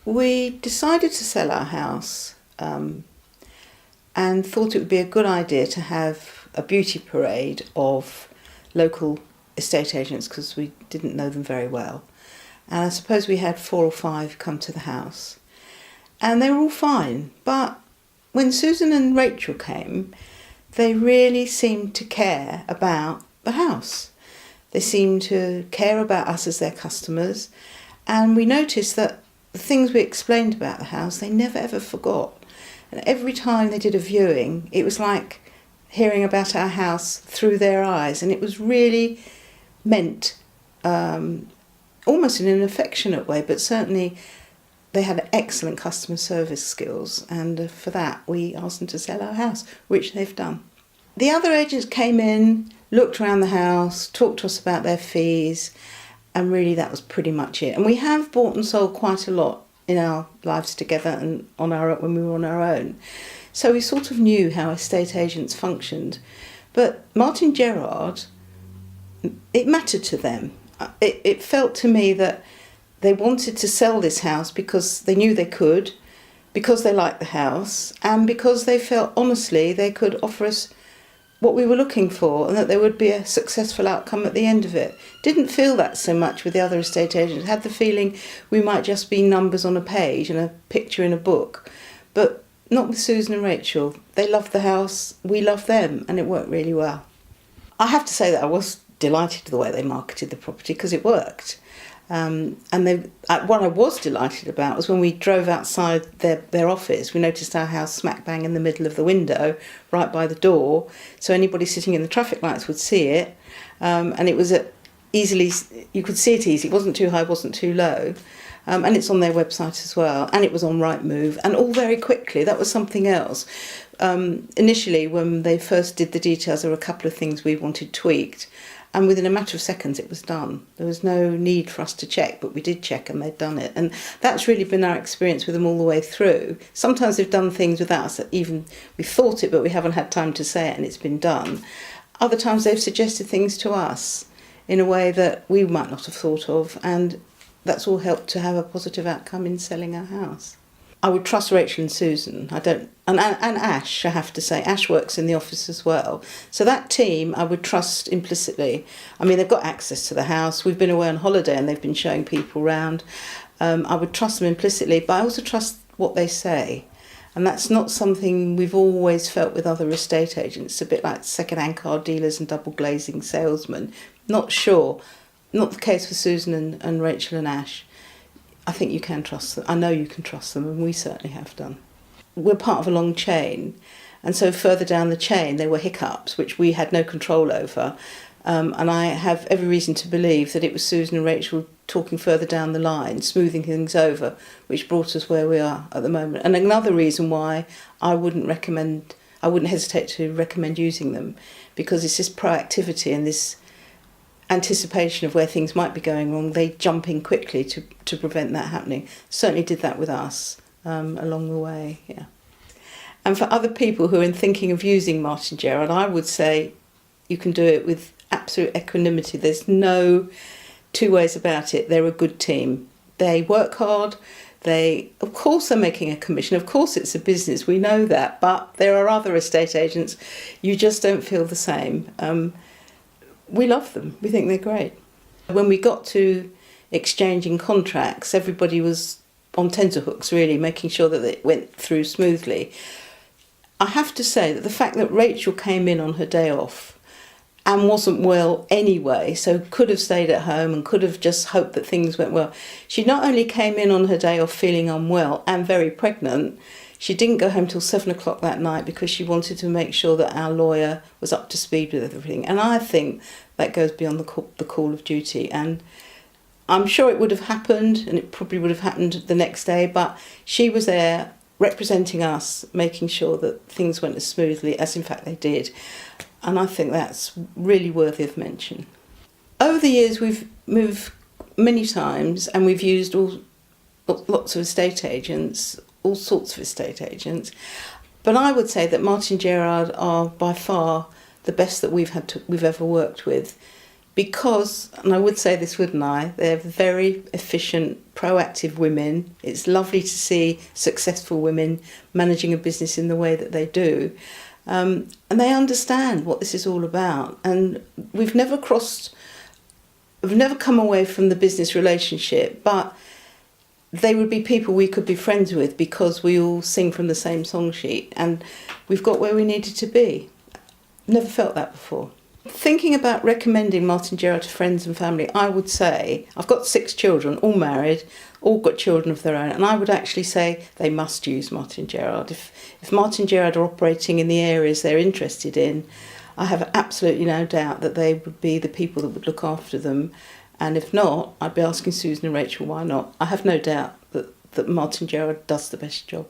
We decided to sell our house and thought it would be a good idea to have a beauty parade of local estate agents because we didn't know them very well. And I suppose we had 4 or 5 come to the house. And they were all fine. But when Susan and Rachel came, they really seemed to care about the house. They seemed to care about us as their customers. And we noticed that the things we explained about the house, they never ever forgot. And every time they did a viewing, it was like hearing about our house through their eyes. And it was really meant almost in an affectionate way, but certainly they had excellent customer service skills, and for that we asked them to sell our house, which they've done. The other agents came in, looked around the house, talked to us about their fees, and really that was pretty much it. And we have bought and sold quite a lot in our lives together and when we were on our own. So we sort of knew how estate agents functioned. But Martin Gerard, it mattered to them. It felt to me that they wanted to sell this house because they knew they could, because they liked the house, and because they felt honestly they could offer us what we were looking for and that there would be a successful outcome at the end of it. Didn't feel that so much with the other estate agents. Had the feeling we might just be numbers on a page and a picture in a book. But not with Susan and Rachel. They loved the house, we loved them, and it worked really well. I have to say that I was delighted with the way they marketed the property because it worked. What I was delighted about was when we drove outside their office, we noticed our house smack bang in the middle of the window, right by the door, so anybody sitting in the traffic lights would see it, and it was you could see it easy. It wasn't too high, wasn't too low, and it's on their website as well, and it was on Rightmove, and all very quickly. That was something else. Initially, when they first did the details, there were a couple of things we wanted tweaked. And within a matter of seconds, it was done. There was no need for us to check, but we did check and they'd done it. And that's really been our experience with them all the way through. Sometimes they've done things without us that even we thought it, but we haven't had time to say it and it's been done. Other times they've suggested things to us in a way that we might not have thought of. And that's all helped to have a positive outcome in selling our house. I would trust Rachel and Susan. And Ash, I have to say. Ash works in the office as well. So that team I would trust implicitly. I mean, they've got access to the house. We've been away on holiday and they've been showing people around. I would trust them implicitly, but I also trust what they say. And that's not something we've always felt with other estate agents. It's a bit like second-hand car dealers and double glazing salesmen. Not sure. Not the case for Susan and Rachel and Ash. I think you can trust them. I know you can trust them, and we certainly have done. We're part of a long chain, and so further down the chain there were hiccups which we had no control over, and I have every reason to believe that it was Susan and Rachel talking further down the line, smoothing things over, which brought us where we are at the moment. And another reason why I wouldn't hesitate to recommend using them, because it's this proactivity and this anticipation of where things might be going wrong. They jump in quickly to prevent that happening. Certainly did that with us along the way, yeah. And for other people who are thinking of using Martin Gerard, I would say you can do it with absolute equanimity. There's no two ways about it. They're a good team. They work hard. Of course, they're making a commission. Of course, it's a business. We know that. But there are other estate agents. You just don't feel the same. We love them. We think they're great. When we got to exchanging contracts, everybody was on tenterhooks, really, making sure that it went through smoothly. I have to say that the fact that Rachel came in on her day off and wasn't well anyway, so could have stayed at home and could have just hoped that things went well. She not only came in on her day off feeling unwell and very pregnant, she didn't go home till 7 o'clock that night because she wanted to make sure that our lawyer was up to speed with everything. And I think that goes beyond the call of duty. And I'm sure it would have happened, and it probably would have happened the next day, but she was there representing us, making sure that things went as smoothly as in fact they did. And I think that's really worthy of mention. Over the years we've moved many times and we've used lots of estate agents, all sorts of estate agents, but I would say that Martin Gerard are by far the best that we've ever worked with, because, and I would say this, wouldn't I, they're very efficient, proactive women. It's lovely to see successful women managing a business in the way that they do. And they understand what this is all about. And we've never come away from the business relationship, but they would be people we could be friends with because we all sing from the same song sheet and we've got where we needed to be. Never felt that before. Thinking about recommending Martin Gerard to friends and family, I would say, I've got 6 children, all married, all got children of their own, and I would actually say they must use Martin Gerard. If Martin Gerard are operating in the areas they're interested in, I have absolutely no doubt that they would be the people that would look after them. And if not, I'd be asking Susan and Rachel why not. I have no doubt that Martin Gerard does the best job.